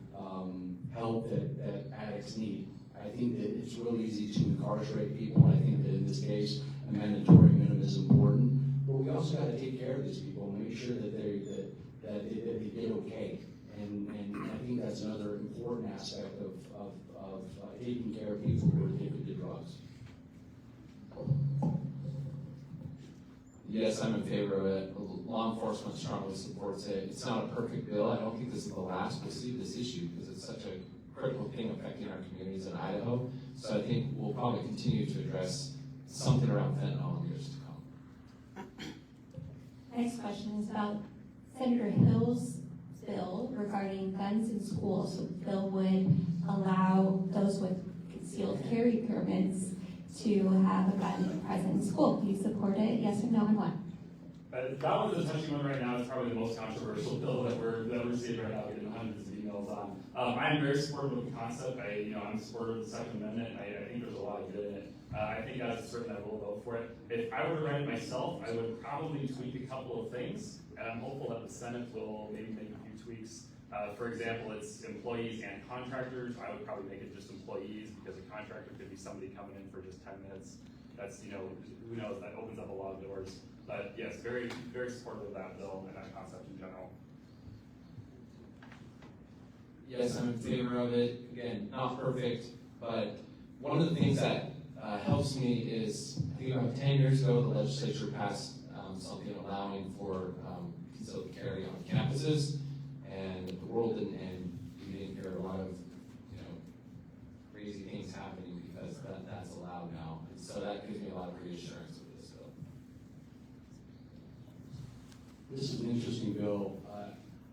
help that addicts need. I think that it's really easy to incarcerate people, and I think that in this case, a mandatory minimum is important. But we also got to take care of these people and make sure that they get okay. And I think that's another important aspect of taking care of people who are addicted to drugs. Yes, I'm in favor of it. Law enforcement strongly supports it. It's not a perfect bill. I don't think this is the last we'll see this issue because it's such a critical thing affecting our communities in Idaho. So I think we'll probably continue to address something around fentanyl in years to come. Next question is about Senator Hill's bill regarding guns in schools. So the bill would allow those with concealed carry permits to have a gun present in school. Do you support it? Yes or no, and why? That one's a touchy one right now. It's probably the most controversial bill that we're seeing right now. We're getting hundreds of emails emails on. I'm very supportive of the concept. I'm supportive of the Second Amendment, and I think there's a lot of good in it. I think as a certain I will vote for it. If I were to write it myself, I would probably tweak a couple of things, and I'm hopeful that the Senate will maybe make a few tweaks. For example, it's employees and contractors. I would probably make it just employees, because a contractor could be somebody coming in for just 10 minutes. That's, who knows, that opens up a lot of doors. But yes, very, very supportive of that bill and that concept in general. Yes, I'm in favor of it. Again, not perfect, but one of the things that helps me is, I think about 10 years ago, the legislature passed something allowing for concealed carry on campuses, and the world didn't end. We didn't hear a lot of crazy things happening because that's allowed now. And so that gives me a lot of reassurance with this bill. This is an interesting bill.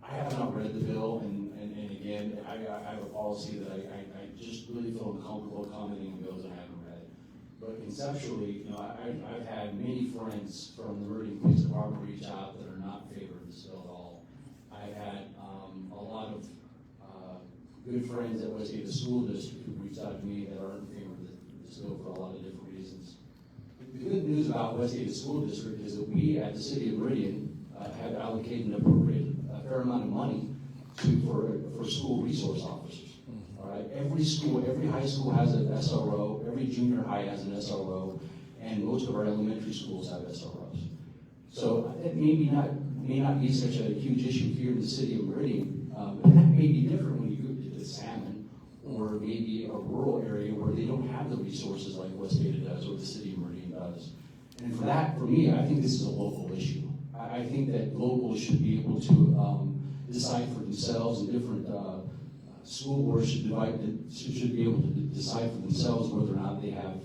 I have not read the bill, and again, I have a policy that I just really feel uncomfortable commenting on bills I haven't read. But conceptually, I've had many friends from the Meridian Police Department reach out that are not in favor of this bill at all. I've had a lot of good friends at West Ada School District who reached out to me that aren't in favor of this bill for a lot of different reasons. The good news about West Ada School District is that we at the City of Meridian have allocated and appropriated a fair amount of money for school resource officers. All right, every school, every high school has an SRO, every junior high has an SRO, and most of our elementary schools have SROs. So it may not be such a huge issue here in the City of Meridian, but that may be different when you go to Salmon, or maybe a rural area where they don't have the resources like West Ada does or the City of Meridian does. And for me, I think this is a local issue. I think that locals should be able to decide for themselves, and different school boards should be able to decide for themselves whether or not they have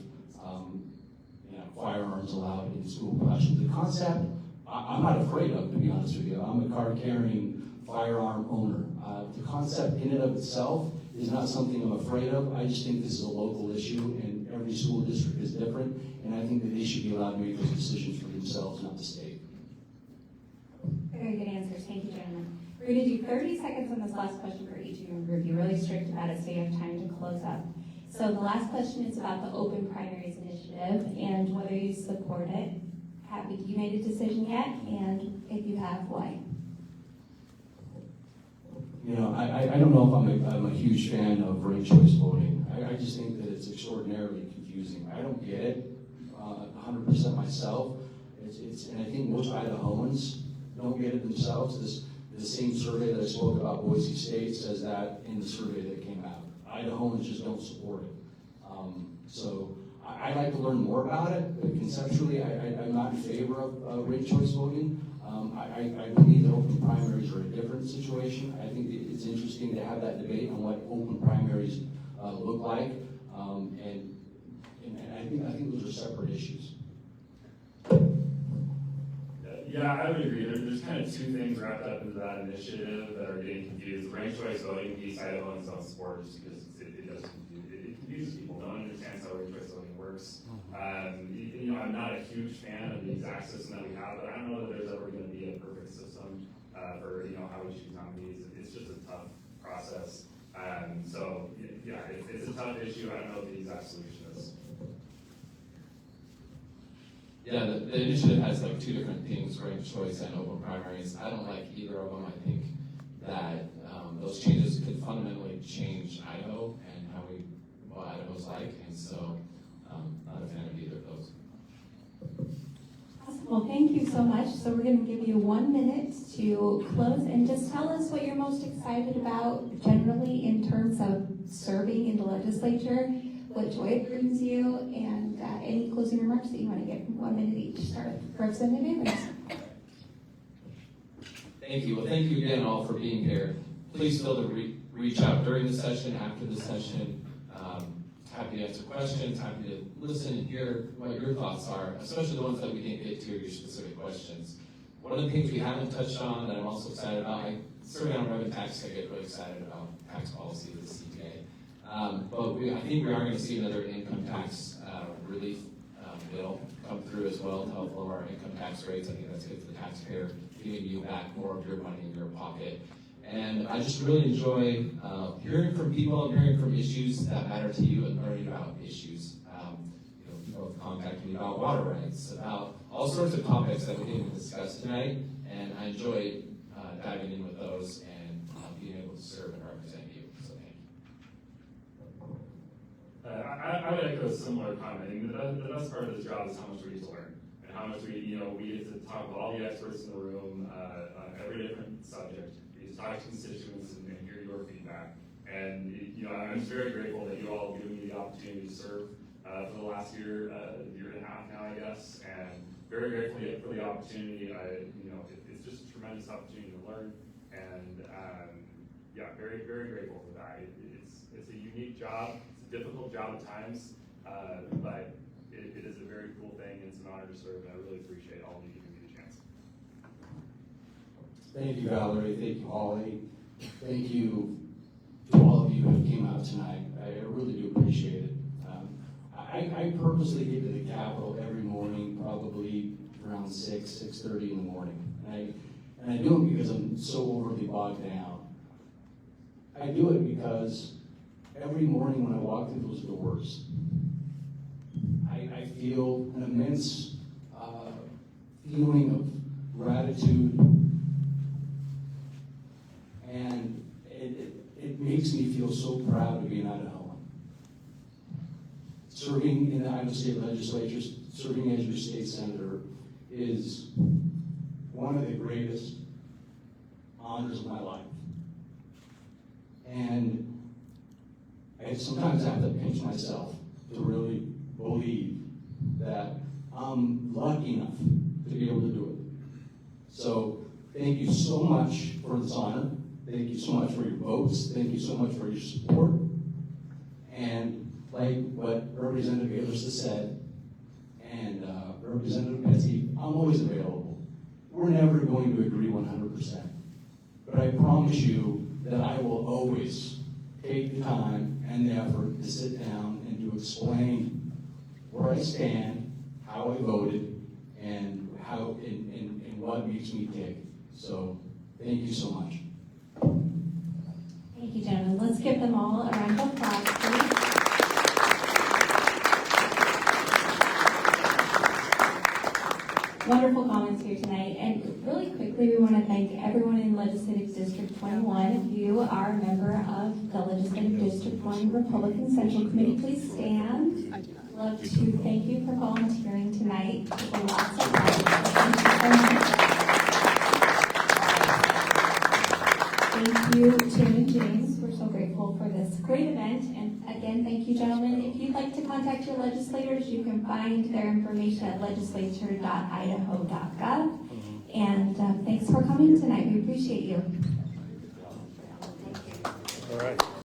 firearms allowed in school classrooms. The concept, I'm not afraid of, to be honest with you. I'm a card-carrying firearm owner. The concept in and of itself is not something I'm afraid of. I just think this is a local issue, and every school district is different, and I think that they should be allowed to make those decisions for themselves, not the state. Very good answers. Thank you, gentlemen. We're going to do 30 seconds on this last question for each of you. We're going to be really strict about it so you have time to close up. So the last question is about the Open Primaries Initiative and whether you support it. Have you made a decision yet? And if you have, why? I don't know if I'm a huge fan of ranked choice voting. I just think that it's extraordinarily confusing. I don't get it 100% myself. And I think most Idahoans don't get it themselves. The same survey that I spoke about, Boise State, says that in the survey that came out. Idahoans just don't support it. So I'd like to learn more about it, but conceptually, I'm not in favor of ranked choice voting. I believe that open primaries are a different situation. I think it's interesting to have that debate on what open primaries look like, and I think those are separate issues. Yeah, I would agree. There's kind of two things wrapped up into that initiative that are getting confused. The ranked choice voting piece, Idahoans don't support just because it does confuse. It confuses people. No one understands how ranked choice voting works. I'm not a huge fan of the exact system that we have, but I don't know that there's ever going to be a perfect system for how we choose nominees. It's just a tough process. So yeah, it's a tough issue. I don't know what the exact solution is. Yeah, the initiative has like two different things, ranked choice and open primaries. I don't like either of them. I think that those changes could fundamentally change Idaho and what Idaho's like, and so not a fan of either of those. Awesome. Well, thank you so much. So we're going to give you 1 minute to close and just tell us what you're most excited about generally in terms of serving in the legislature, what joy it brings you, and any closing remarks that you want to give. 1 minute each. Start with Representative Ehlers. Thank you. Well, thank you again all for being here. Please feel to reach out during the session, after the session. Happy to answer questions, happy to listen and hear what your thoughts are, especially the ones that we didn't get to, your specific questions. One of the things we haven't touched on that I'm also excited about, serving on revenue tax, I get really excited about tax policy of the CPA. But I think we are going to see another income tax relief bill come through as well to help lower our income tax rates. I think that's good for the taxpayer, giving you back more of your money in your pocket. And I just really enjoy hearing from people and hearing from issues that matter to you and learning about issues. People have contacted me about water rights, about all sorts of topics that we didn't discuss tonight, and I enjoy diving in with those and being able to serve and represent you. So thank you. I would echo a similar comment. I mean, the best part of this job is how much we get to learn, and how much we get to talk with all the experts in the room on every different subject. We get to talk to constituents and hear your feedback. And I'm just very grateful that you all have given me the opportunity to serve for the last year and a half now, I guess. And very grateful for the opportunity. It's just a tremendous opportunity to learn, and very, very grateful for that. It's a unique job. It's a difficult job at times, but it is a very cool thing, and it's an honor to serve, and I really appreciate all of you giving me the chance. Thank you, Valerie. Thank you, Holly. Thank you to all of you who came out tonight. I really do appreciate it. I purposely get to the Capitol every morning, probably around 6:30 in the morning. And I do it because I'm so overly bogged down. I do it because every morning when I walk through those doors, I feel an immense feeling of gratitude, and it makes me feel so proud to be an Idahoan. Serving in the Idaho State Legislature, serving as your state senator, is one of the greatest honors of my life. And I sometimes have to pinch myself to really believe that I'm lucky enough to be able to do it. So thank you so much for this honor. Thank you so much for your votes. Thank you so much for your support. And like what Representative Ehlers has said, and Representative Petzke, I'm always available. We're never going to agree 100%. But I promise you that I will always take the time and the effort to sit down and to explain where I stand, how I voted, and how and what makes me tick. So thank you so much. Thank you, gentlemen. Let's give them all a round of applause, please. Wonderful comments here tonight. And really quickly, we want to thank everyone in Legislative District 21. If you are a member of the Legislative District 1 Republican Central Committee, please stand. Love to thank you for volunteering tonight. Lots of Thank you, Tim and James. We're so grateful for this great event. And again, thank you, gentlemen. If you'd like to contact your legislators, you can find their information at legislature.idaho.gov. And thanks for coming tonight. We appreciate you. All right.